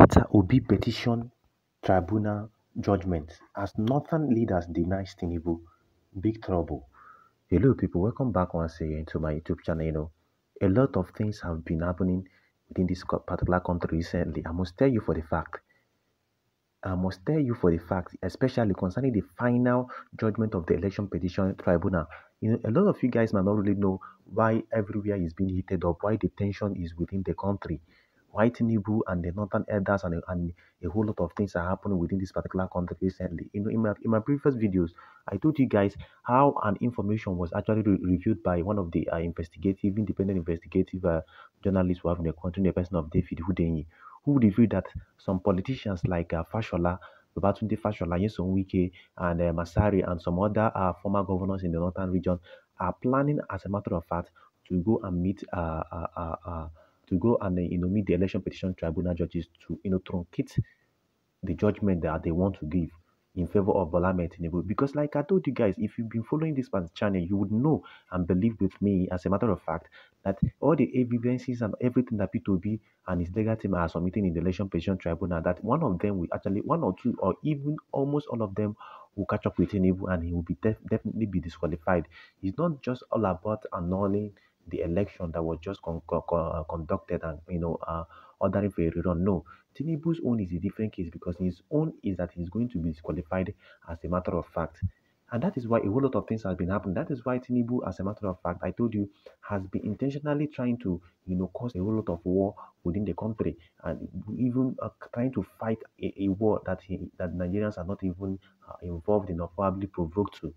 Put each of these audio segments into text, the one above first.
Peter Obi Petition Tribunal Judgment as Northern leaders deny Tinubu. Big trouble. Hello, people. Welcome back once again to my YouTube channel. A lot of things have been happening within this particular country recently. I must tell you for the fact, especially concerning the final judgment of the Election Petition Tribunal. A lot of you guys might not really know why everywhere is being heated up, why the tension is within the country, why Tinubu and the Northern elders and a whole lot of things are happening within this particular country recently. In my previous videos, I told you guys how an information was actually reviewed by one of the independent investigative journalists who have in the country, the person of David Hudenyi, who revealed that some politicians like Fashola, Babatunde Fashola, Nyesom Wike, and Masari, and some other former governors in the northern region are planning, as a matter of fact, to go and meet meet the Election Petition Tribunal judges to truncate the judgment that they want to give in favor of Bola Tinubu. Because like I told you guys, if you've been following this channel, you would know and believe with me, as a matter of fact, that all the evidences and everything that P2B and his legal team are submitting in the Election Petition Tribunal, that one of them will actually, one or two, or even almost all of them will catch up with Tinubu and he will be definitely be disqualified. It's not just all about annulling the election that was just conducted and ordering for a rerun. No, Tinubu's own is a different case because his own is that he's going to be disqualified as a matter of fact. And that is why a whole lot of things have been happening. That is why Tinubu, as a matter of fact, I told you, has been intentionally trying to, cause a whole lot of war within the country, and even trying to fight a war that Nigerians are not even involved in or probably provoked to.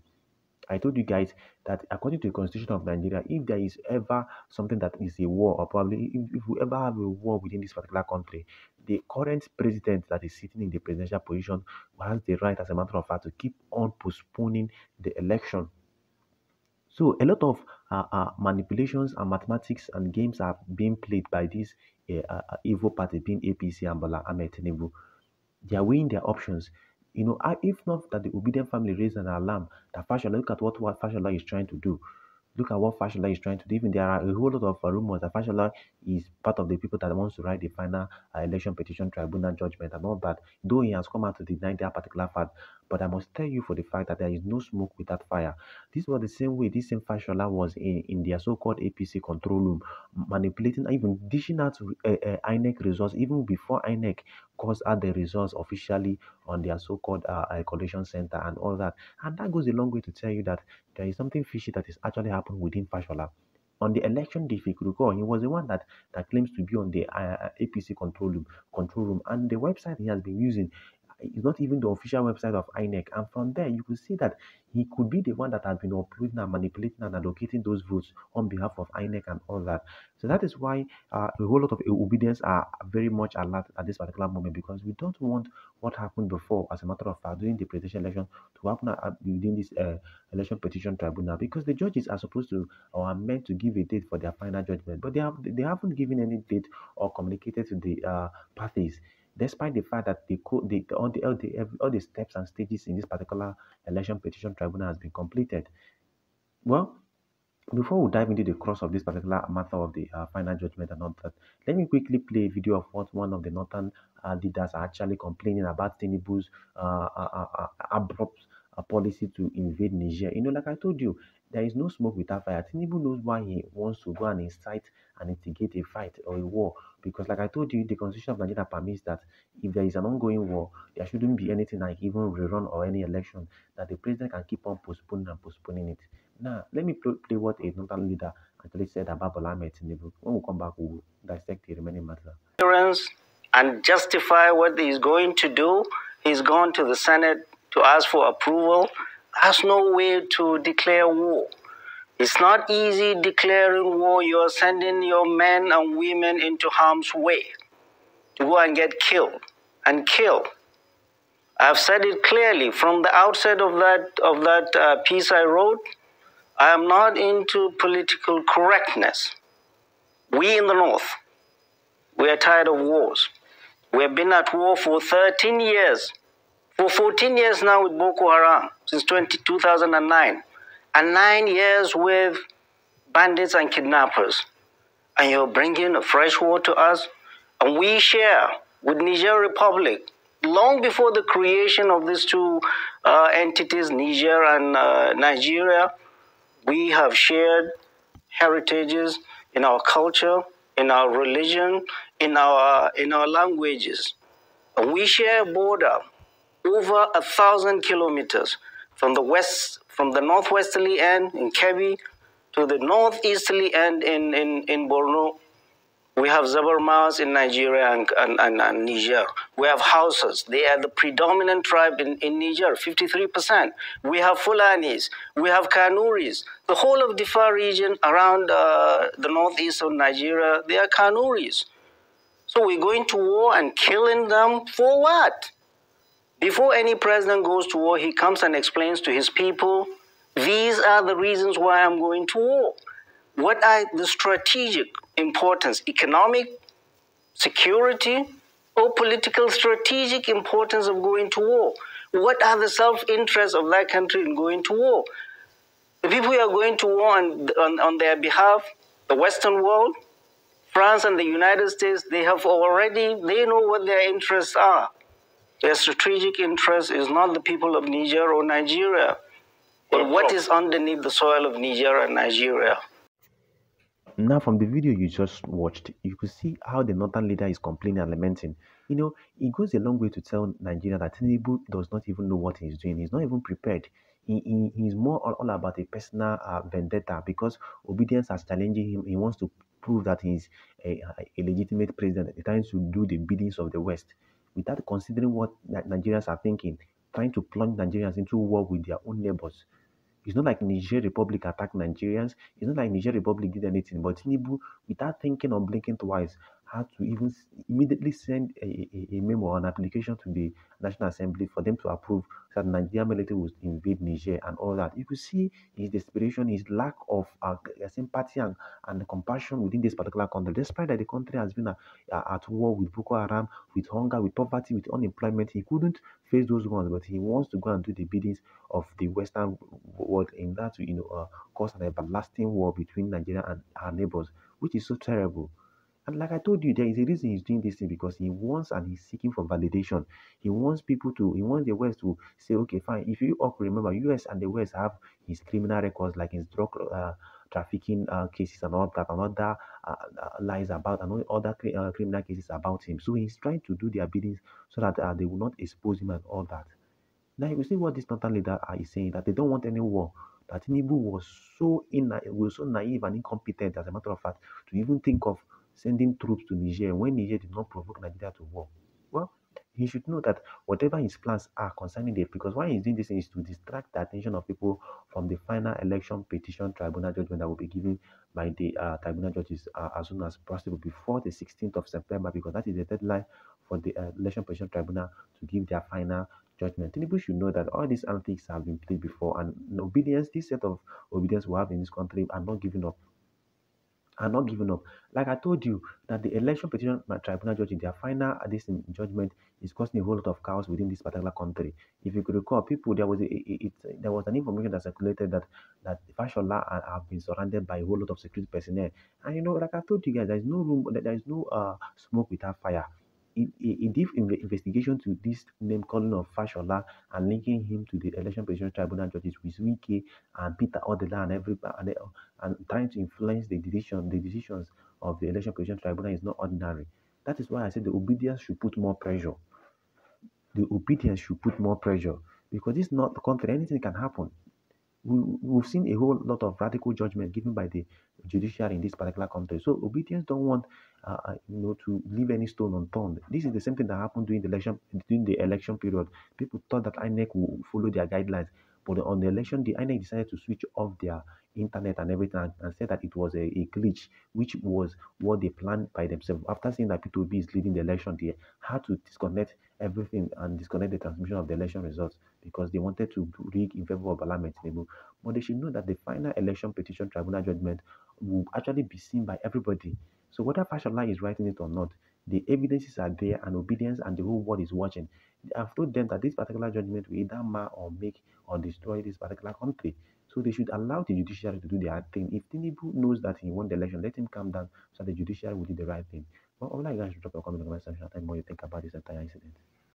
I told you guys that according to the Constitution of Nigeria, if there is ever something that is a war, or probably if we ever have a war within this particular country, the current president that is sitting in the presidential position has the right, as a matter of fact, to keep on postponing the election. So a lot of manipulations and mathematics and games are being played by this evil party, being APC and Bola Tinubu. They are weighing their options. If not that the obedient family raised an alarm that Fashola, look at what Fashola is trying to do. Look at what Fashola is trying to do. Even there are a whole lot of rumors that Fashola is part of the people that wants to write the final election petition tribunal judgment and all that, though he has come out to deny that particular fact. But I must tell you for the fact that there is no smoke without fire. This was the same way this same Fashola was in their so-called APC control room, manipulating, even dishing out Inec results even before Inec calls out the results officially on their so-called collation center and all that. And that goes a long way to tell you that there is something fishy that is actually happening within Fashola. On the election day, if you could recall, he was the one that claims to be on the APC control room, and the website he has been using is not even the official website of Inec. And from there, you could see that he could be the one that has been uploading and manipulating and allocating those votes on behalf of Inec and all that. So that is why a whole lot of obedience are very much alert at this particular moment, because we don't want what happened before, as a matter of fact, during the presidential election, to happen within this election petition tribunal, because the judges are supposed to or are meant to give a date for their final judgment, but they haven't given any date or communicated to the parties, despite the fact that all the steps and stages in this particular election petition tribunal has been completed. Well, before we dive into the cross of this particular matter of the final judgment and all that, let me quickly play a video of what one of the northern leaders are actually complaining about Tinubu's abrupt policy to invade Niger. Like I told you, there is no smoke without fire. Tinubu knows why he wants to go and incite and instigate a fight or a war, because like I told you, the Constitution of Nigeria permits that if there is an ongoing war, there shouldn't be anything like even rerun or any election, that the president can keep on postponing it. Now, let me play what a northern leader actually said about Bola Tinubu. When we come back, we'll dissect the remaining matter. And justify what he's going to do. He's gone to the Senate to ask for approval. Has no way to declare war. It's not easy declaring war. You're sending your men and women into harm's way to go and get killed and killed. I've said it clearly from the outset of that piece I wrote. I am not into political correctness. We in the North, we are tired of wars. We have been at war for 13 years, for 14 years now with Boko Haram, since 2009, and 9 years with bandits and kidnappers. And you're bringing a fresh war to us, and we share with Niger Republic. Long before the creation of these two entities, Niger and Nigeria, we have shared heritages in our culture, in our religion, in our languages. And we share a border over 1,000 kilometers from the northwesterly end in Kebbi to the northeasterly end in Borno. We have Zabarmas in Nigeria and Niger. We have Hausas. They are the predominant tribe in Niger, 53%. We have Fulanis. We have Kanuris. The whole of Difa region around the northeast of Nigeria, they are Kanuris. So we're going to war and killing them for what? Before any president goes to war, he comes and explains to his people, these are the reasons why I'm going to war. What are the strategic importance, economic, security, or political strategic importance of going to war? What are the self-interests of that country in going to war? The people who are going to war on their behalf, the Western world, France and the United States, they know what their interests are. Their strategic interest is not the people of Niger or Nigeria, but what is underneath the soil of Niger and Nigeria. Now, from the video you just watched, you could see how the northern leader is complaining and lamenting. It goes a long way to tell Nigeria that Tinubu does not even know what he's doing. He's not even prepared. He's more all about a personal vendetta because obedience has challenging him. He wants to prove that he's a legitimate president. He's trying to do the biddings of the West without considering what Nigerians are thinking, trying to plunge Nigerians into war with their own neighbors. It's not like Niger Republic attacked Nigerians. It's not like Niger Republic did anything. But Tinubu, without thinking or blinking twice, had to even immediately send a memo or an application to the National Assembly for them to approve so that the Nigerian military would invade Niger and all that. You could see his desperation, his lack of sympathy and compassion within this particular country. Despite that the country has been at war with Boko Haram, with hunger, with poverty, with unemployment, he couldn't face those ones, but he wants to go and do the biddings of the Western world in that to cause an everlasting war between Nigeria and our neighbors, which is so terrible. And like I told you, there is a reason he's doing this thing because he wants and he's seeking for validation. He wants he wants the West to say, okay, fine. If you all remember, US and the West have his criminal records, like his drug trafficking cases and all that, and other lies about, and other criminal cases about him. So he's trying to do their biddings so that they will not expose him and all that. Now you see what this northern leader is saying, that they don't want any war. That Tinubu was so naive and incompetent, as a matter of fact, to even think of sending troops to Niger when Niger did not provoke Nigeria to war. Well, he should know that whatever his plans are concerning because why he's doing this is to distract the attention of people from the final election petition tribunal judgment that will be given by the tribunal judges as soon as possible before the 16th of September, because that is the deadline for the election petition tribunal to give their final judgment. Tinubu should know that all these antics have been played before, and obedience, this set of obedience we have in this country are not giving up. Are not giving up. Like I told you, that the election petition tribunal judge in their final this judgment is causing a whole lot of chaos within this particular country. If you could recall, people there was an information that circulated that Fashola have been surrounded by a whole lot of security personnel. And like I told you guys, there is no room, there is no smoke without fire. A deep investigation to this name calling of Fashola and linking him to the election petition tribunal judges with Wike and Peter Odela and and trying to influence the decisions of the election petition tribunal is not ordinary. That is why I said the obedience should put more pressure. The obedience should put more pressure because this is not the country. Anything can happen. We've seen a whole lot of radical judgment given by the judiciary in this particular country. So obedience don't want, to leave any stone unturned. This is the same thing that happened during the election period. People thought that INEC will follow their guidelines, but on the election, the INEC decided to switch off their internet and everything and said that it was a glitch, which was what they planned by themselves. After seeing that P2B is leading the election, they had to disconnect everything and disconnect the transmission of the election results because they wanted to rig in favor of Bola Tinubu. But they should know that the final election petition tribunal judgment will actually be seen by everybody. So whether Fashola is writing it or not, the evidences are there and obedience and the whole world is watching. I've told them that this particular judgment will either mar or make or destroy this particular country. So they should allow the judiciary to do their thing. If Tinubu knows that he won the election, let him calm down so the judiciary will do the right thing. Well, I would like you guys to drop your comment in the comment section and tell me what you think about this entire incident.